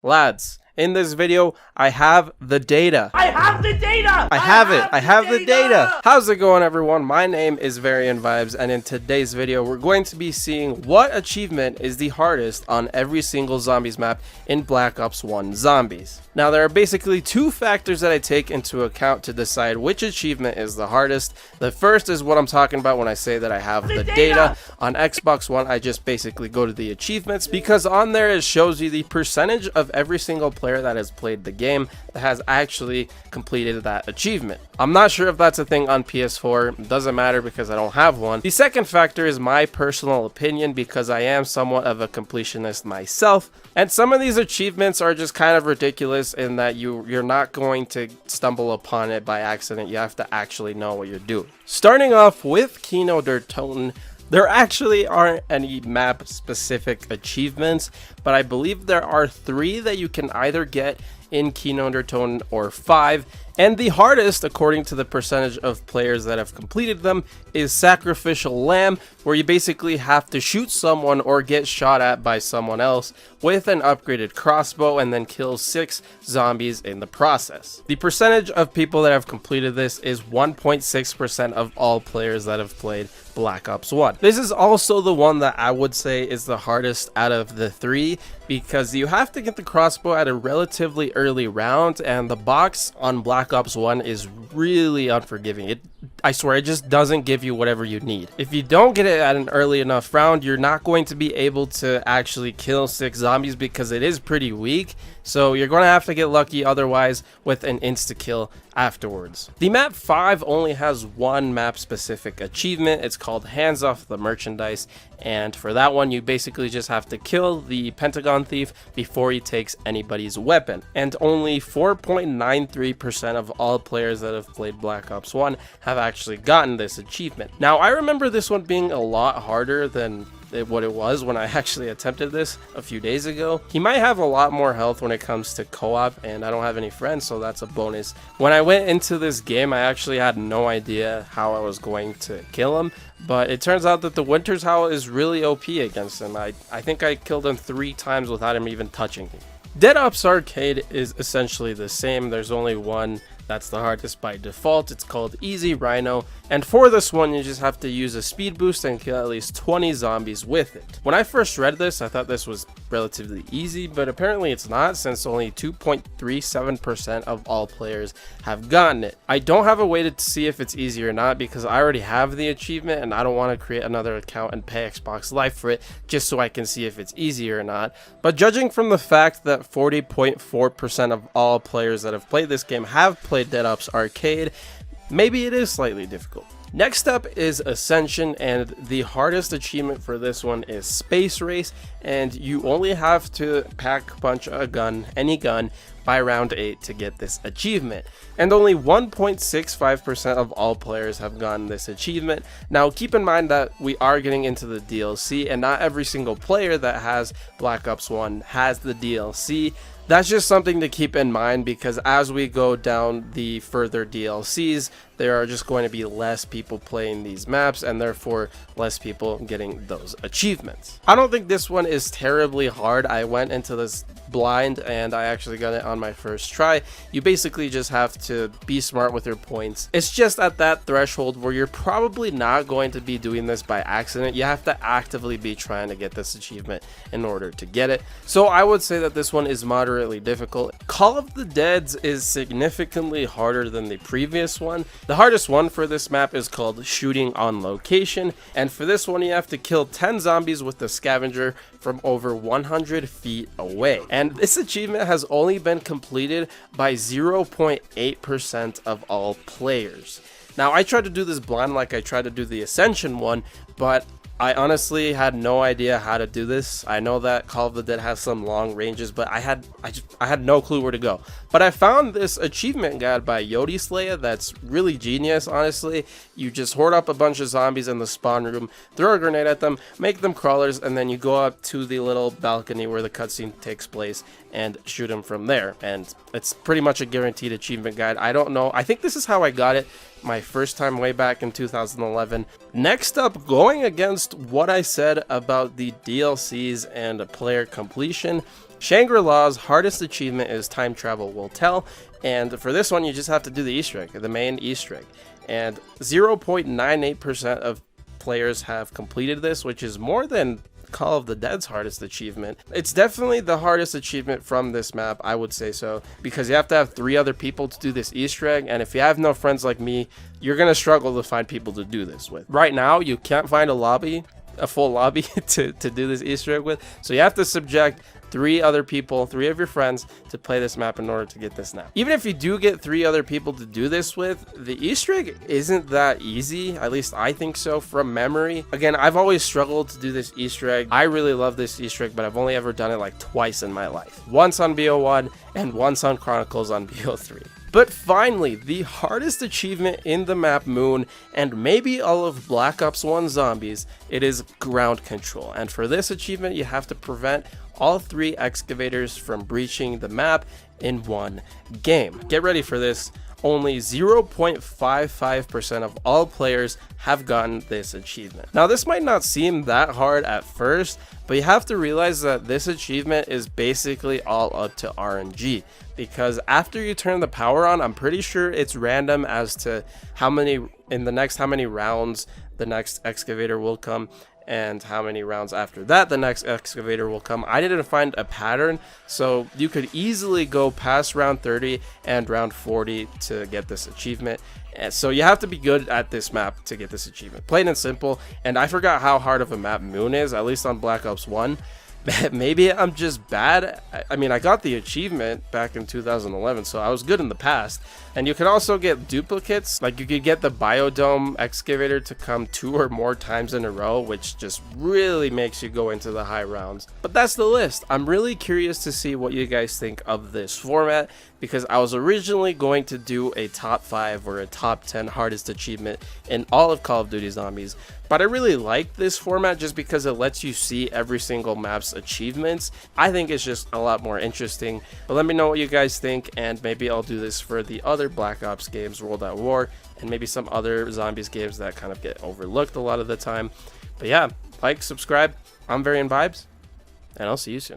Lads, in this video, I have the data. I have the data! I have the data! How's it going, everyone? My name is VaryenVybes, and in today's video, we're going to be seeing what achievement is the hardest on every single zombies map in Black Ops 1 Zombies. Now, there are basically two factors that I take into account to decide which achievement is the hardest. The first is what I'm talking about when I say that I have the data. On Xbox One, I just basically go to the achievements, because on there it shows you the percentage of every single player that has played the game that has actually completed that achievement. I'm not sure if that's a thing on PS4. It doesn't matter because I don't have one. The second factor is my personal opinion, because I am somewhat of a completionist myself, and some of these achievements are just kind of ridiculous in that you're not going to stumble upon it by accident. You have to actually know what you're doing. Starting off with Kino Der Toten, there actually aren't any map specific achievements, but I believe there are 3 that you can either get in Kino Der Toten or 5. And the hardest, according to the percentage of players that have completed them, is Sacrificial Lamb, where you basically have to shoot someone or get shot at by someone else with an upgraded crossbow and then kill 6 zombies in the process. The percentage of people that have completed this is 1.6% of all players that have played Black Ops 1. This is also the one that I would say is the hardest out of the 3, because you have to get the crossbow at a relatively early round, and the box on Black Ops 1 is really unforgiving. I swear, it just doesn't give you whatever you need. If you don't get it at an early enough round, you're not going to be able to actually kill 6 zombies because it is pretty weak. So you're going to have to get lucky otherwise with an insta-kill afterwards. The map 5 only has one map specific achievement. It's called Hands Off the Merchandise, and for that one you basically just have to kill the Pentagon thief before he takes anybody's weapon. And only 4.93% of all players that have played Black Ops 1 have actually gotten this achievement. Now, I remember this one being a lot harder than what it was when I actually attempted this a few days ago. He might have a lot more health when it comes to co-op, and I don't have any friends, so that's a bonus. When I went into this game, I actually had no idea how I was going to kill him, but it turns out that the Winter's Howl is really OP against him. I think I killed him 3 times without him even touching me. Dead Ops Arcade is essentially the same. There's only one that's the hardest by default. It's called Easy Rhino, and for this one you just have to use a speed boost and kill at least 20 zombies with it. When I first read this, I thought this was relatively easy, but apparently it's not, since only 2.37% of all players have gotten it. I don't have a way to see if it's easy or not, because I already have the achievement and I don't want to create another account and pay Xbox Live for it just so I can see if it's easy or not. But judging from the fact that 40.4% of all players that have played this game have played Dead Ops Arcade, maybe it is slightly difficult. Next up is Ascension, and the hardest achievement for this one is Space Race, and you only have to pack punch a gun, any gun, by round 8 to get this achievement, and only 1.65% of all players have gotten this achievement. Now, keep in mind that we are getting into the DLC, and not every single player that has Black Ops 1 has the DLC. That's just something to keep in mind, because as we go down the further DLCs, there are just going to be less people playing these maps, and therefore less people getting those achievements. I don't think this one is terribly hard. I went into this blind and I actually got it on my first try. You basically just have to be smart with your points. It's just at that threshold where you're probably not going to be doing this by accident. You have to actively be trying to get this achievement in order to get it. So I would say that this one is moderately difficult. Call of the Deads is significantly harder than the previous one. The hardest one for this map is called Shooting on Location, and for this one you have to kill 10 zombies with the scavenger from over 100 feet away. And this achievement has only been completed by 0.8% of all players. Now, I tried to do this blind like I tried to do the Ascension one, but I honestly had no idea how to do this. I know that Call of the Dead has some long ranges, but I had no clue where to go. But I found this achievement guide by Yodi Slayer that's really genius, honestly. You just hoard up a bunch of zombies in the spawn room, throw a grenade at them, make them crawlers, and then you go up to the little balcony where the cutscene takes place, and shoot him from there. And it's pretty much a guaranteed achievement guide. I don't know. I think this is how I got it my first time way back in 2011. Next up, going against what I said about the DLCs and player completion, Shangri-La's hardest achievement is Time Travel Will Tell, and for this one you just have to do the Easter egg, the main Easter egg, and 0.98% of players have completed this, which is more than Call of the Dead's hardest achievement. It's definitely the hardest achievement from this map, I would say so, because you have to have 3 other people to do this Easter egg, and if you have no friends like me, you're gonna struggle to find people to do this with. Right now, you can't find a full lobby to do this Easter egg with, so you have to subject 3 other people, 3 of your friends, to play this map in order to get this now. Even if you do get 3 other people to do this with, the Easter egg isn't that easy, at least I think so from memory. Again, I've always struggled to do this Easter egg. I really love this Easter egg, but I've only ever done it like twice in my life. Once on BO1 and once on Chronicles on BO3. But finally, the hardest achievement in the map Moon, and maybe all of Black Ops 1 Zombies, it is ground control. And for this achievement, you have to prevent all 3 excavators from breaching the map in one game. Get ready for this. Only 0.55% of all players have gotten this achievement. Now, this might not seem that hard at first, but you have to realize that this achievement is basically all up to RNG, because after you turn the power on, I'm pretty sure it's random as to how many rounds the next excavator will come, and how many rounds after that the next excavator will come. I didn't find a pattern, so you could easily go past round 30 and round 40 to get this achievement. And so you have to be good at this map to get this achievement, plain and simple. And I forgot how hard of a map Moon is, at least on Black Ops 1. Maybe I'm just bad. I mean, I got the achievement back in 2011, so I was good in the past. And you can also get duplicates, like you could get the Biodome excavator to come 2 or more times in a row, which just really makes you go into the high rounds. But that's the list. I'm really curious to see what you guys think of this format, because I was originally going to do a top 5 or a top 10 hardest achievement in all of Call of Duty Zombies, but I really like this format just because it lets you see every single map's achievements. I think it's just a lot more interesting. But let me know what you guys think, and maybe I'll do this for the other Black Ops games, World at War, and maybe some other Zombies games that kind of get overlooked a lot of the time. But yeah, like, subscribe. I'm VaryenVybes, and I'll see you soon.